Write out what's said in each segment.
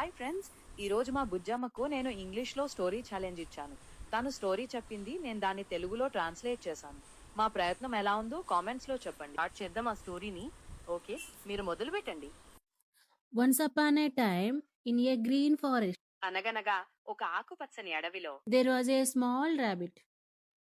Hi friends, ఈరోజు మా బుజ్జమ్మకు నేను ఇంగ్లీష్లో స్టోరీ ఛాలెంజ్ ఇచ్చాను. తను స్టోరీ చెప్పింది, నేను దాన్ని తెలుగులో ట్రాన్స్లేట్ చేశాను. మా ప్రయత్నం ఎలా ఉందో కామెంట్స్లో చెప్పండి. స్టార్ట్ చేద్దాం ఆ స్టోరీని. ఓకే, మీరు మొదలు పెట్టండి. Once upon a time, in a green forest, అనగనగా ఒక ఆకుపచ్చని అడవిలో there was a small rabbit.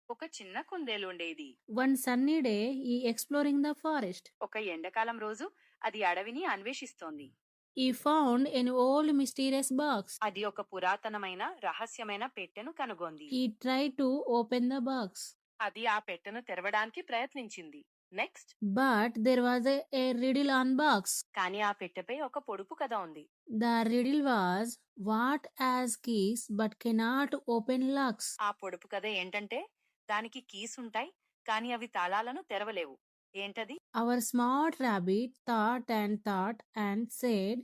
ఒక చిన్న కుందేలు ఉండేది. One sunny day, he exploring the forest. ఒక ఎండాకాలం రోజు అది అడవిని అన్వేషిస్తోంది. He found an old mysterious box. అది ఒక పురాతనమైన రహస్యమైన పెట్టెను కనుగొంది. He tried to open the box, అది ఆ పెట్టెను తెరవడానికి ప్రయత్నించింది. Next, but there was a riddle on box. కానీ ఆ పెట్టెపై ఒక పొడుపు కథ ఉంది. The riddle was, what has keys but cannot open locks? ఆ పొడుపు కథ ఏంటంటే, దానికి కీస్ ఉంటాయి కానీ అవి తాళాలను తెరవలేవు. ఏంటది? Our smart rabbit thought and said,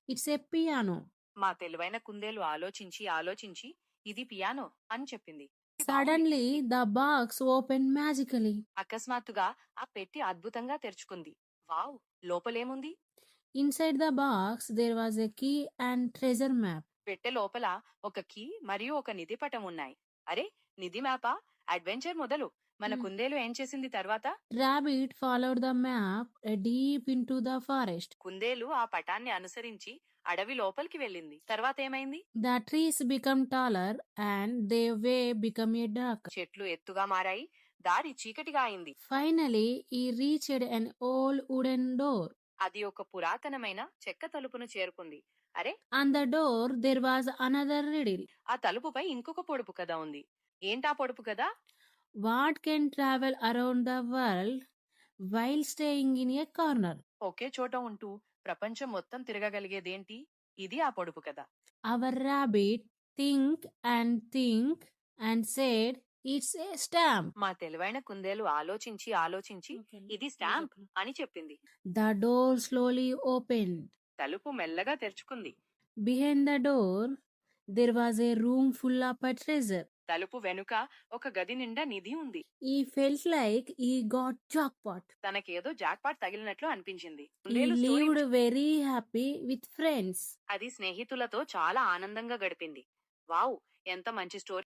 it's a piano. మా తెలివైన కుందేలు ఆలోచించి ఇది పియానో అని చెప్పింది. Suddenly, the box opened magically. అకస్మాత్తుగా ఆ పెట్టి అద్భుతంగా తెరుచుకుంది. Wow, లోపలేముంది? Inside the box, there was a key and treasure map. పెట్టె లోపల ఒక కీ మరియు ఒక నిధి పటం ఉన్నాయి. అరే, నిధి మ్యాపా? అడ్వెంచర్ మొదలు. మన కుందేలు ఏం చేసింది తర్వాత? Rabbit followed the map deep into the forest. కుందేలు ఆ పటాన్ని అనుసరించి అడవి లోపలికి వెళ్ళింది. తర్వాత ఏమైంది? The trees became taller and their way became a dark. చెట్లు ఎత్తుగా మారాయి, దారి చీకటిగా అయింది. Finally, he reached an old wooden door. అది ఒక పురాతనమైన చెక్క తలుపును చేరుకుంది. అరే, On the door, there was another riddle. ఆ తలుపుపై ఇంకొక పొడుపు కథ ఉంది. ఏంటా పొడుపు కథ? What can travel around the world while staying in a corner? ఒకే చోట ఉంటూ ప్రపంచం మొత్తం తిరగగలిగేదేంటి? ఇది ఆ పొడుపు కథ. Our rabbit think and said, it's a stamp. మా తెలివైన కుందేలు ఆలోచించి ఇది స్టాంప్ అని చెప్పింది. The door slowly opened. తలుపు మెల్లగా తెరుచుకుంది. Behind the door, there was a room full of a treasure. తలుపు వెనుక ఒక గది నిండా నిధి ఉంది. He felt like he got jackpot. తనకేదో జాక్పాట్ తగిలినట్లు అనిపించింది. He కుందేలు story lived very happy with friends. అది స్నేహితులతో చాలా ఆనందంగా గడిపింది. వావ్, ఎంత మంచి స్టోరీ.